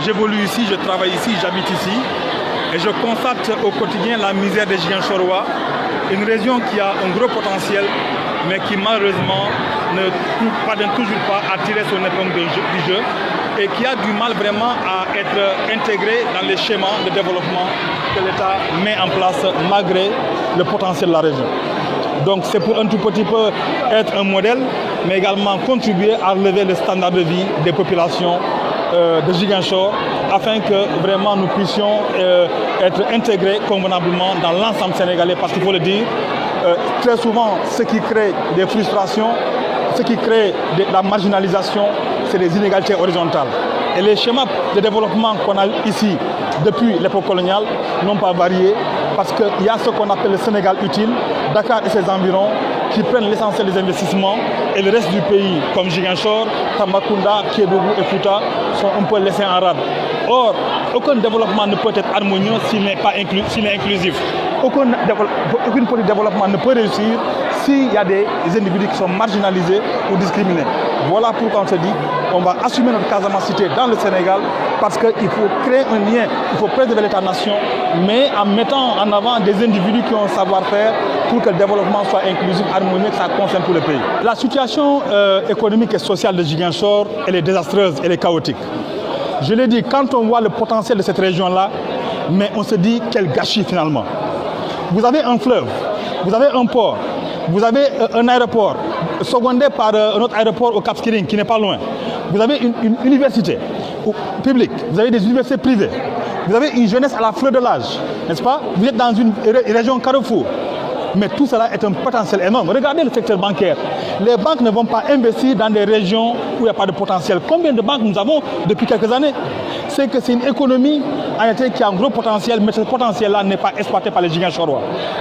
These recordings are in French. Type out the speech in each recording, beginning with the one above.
J'évolue ici, je travaille ici, j'habite ici et je constate au quotidien la misère des Ziguinchorois, une région qui a un gros potentiel mais qui malheureusement ne parvient toujours pas à tirer son épingle du jeu et qui a du mal vraiment à être intégré dans les schémas de développement que l'État met en place malgré le potentiel de la région. Donc c'est pour un tout petit peu être un modèle, mais également contribuer à relever le standard de vie des populations de Ziguinchor, afin que vraiment nous puissions être intégrés convenablement dans l'ensemble sénégalais, parce qu'il faut le dire, très souvent ce qui crée des frustrations, ce qui crée la marginalisation, c'est des inégalités horizontales. Et les schémas de développement qu'on a ici depuis l'époque coloniale n'ont pas varié, parce qu'il y a ce qu'on appelle le Sénégal utile, Dakar et ses environs, qui prennent l'essentiel des investissements, et le reste du pays, comme Ziguinchor, Tambacounda, Kédougou et Fouta, sont un peu laissés en rade. Or, aucun développement ne peut être harmonieux s'il n'est inclusif. Aucun politique de développement ne peut réussir s'il y a des individus qui sont marginalisés ou discriminés. Voilà pourquoi on se dit qu'on va assumer notre casamacité dans le Sénégal, parce qu'il faut créer un lien, il faut préserver l'État-nation, mais en mettant en avant des individus qui ont un savoir-faire pour que le développement soit inclusif, harmonieux, que ça concerne tout le pays. La situation économique et sociale de Ziguinchor, elle est désastreuse, elle est chaotique. Je l'ai dit, quand on voit le potentiel de cette région-là, mais on se dit quel gâchis finalement. Vous avez un fleuve, vous avez un port, vous avez un aéroport, secondé par un autre aéroport au Cap Skirring qui n'est pas loin. Vous avez une université publique, vous avez des universités privées, vous avez une jeunesse à la fleur de l'âge, n'est-ce pas? Vous êtes dans une région carrefour. Mais tout cela est un potentiel énorme. Regardez le secteur bancaire. Les banques ne vont pas investir dans des régions où il n'y a pas de potentiel. Combien de banques nous avons depuis quelques années? C'est que c'est une économie en réalité qui a un gros potentiel, mais ce potentiel-là n'est pas exploité par les Ziguinchorois.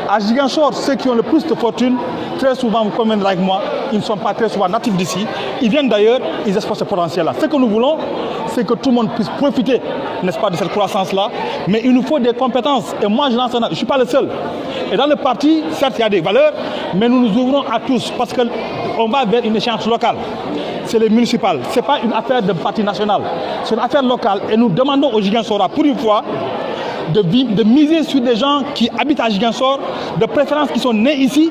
À Ziguinchor, ceux qui ont le plus de fortune, très souvent, vous conviendrez avec moi, ils ne sont pas très souvent natifs d'ici. Ils viennent d'ailleurs, ils exploitent ce potentiel-là. Ce que nous voulons, c'est que tout le monde puisse profiter, n'est-ce pas, de cette croissance-là. Mais il nous faut des compétences. Et moi, je ne suis pas le seul. Et dans le parti, certes, il y a des valeurs, mais nous nous ouvrons à tous parce qu'on va vers une échéance locale. C'est les municipales. Ce n'est pas une affaire de parti national. C'est une affaire locale. Et nous demandons aux Ziguinchorois, pour une fois, de miser sur des gens qui habitent à Ziguinchor, de préférence qui sont nés ici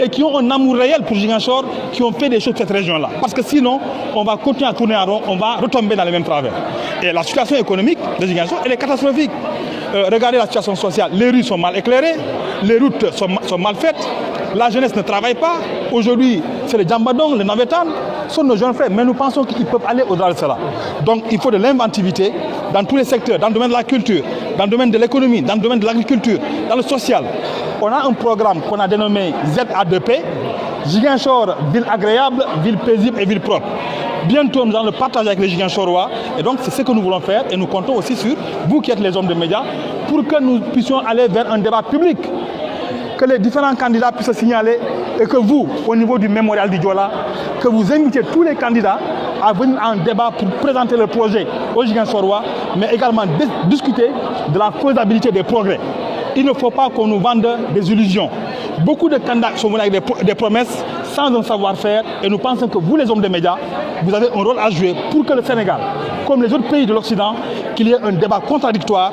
et qui ont un amour réel pour Ziguinchor, qui ont fait des choses de cette région-là. Parce que sinon, on va continuer à tourner en rond, on va retomber dans les mêmes travers. Et la situation économique de Ziguinchor, elle est catastrophique. Regardez la situation sociale. Les rues sont mal éclairées, les routes sont mal faites, la jeunesse ne travaille pas. Aujourd'hui, c'est les Djambadong, les Navetan, sont nos jeunes frères, mais nous pensons qu'ils peuvent aller au-delà de cela. Donc il faut de l'inventivité dans tous les secteurs, dans le domaine de la culture, dans le domaine de l'économie, dans le domaine de l'agriculture, dans le social. On a un programme qu'on a dénommé ZA2P, Ziguinchor, ville agréable, ville paisible et ville propre. Bientôt, nous allons le partager avec les Ziguinchorois. Et donc, c'est ce que nous voulons faire. Et nous comptons aussi sur vous qui êtes les hommes de médias pour que nous puissions aller vers un débat public. Que les différents candidats puissent se signaler et que vous, au niveau du mémorial du Diola, que vous invitiez tous les candidats à venir à un débat pour présenter le projet aux Ziguinchorois, mais également discuter de la faisabilité des progrès. Il ne faut pas qu'on nous vende des illusions. Beaucoup de candidats sont venus avec des promesses sans un savoir-faire, et nous pensons que vous, les hommes des médias, vous avez un rôle à jouer pour que le Sénégal, comme les autres pays de l'Occident, qu'il y ait un débat contradictoire.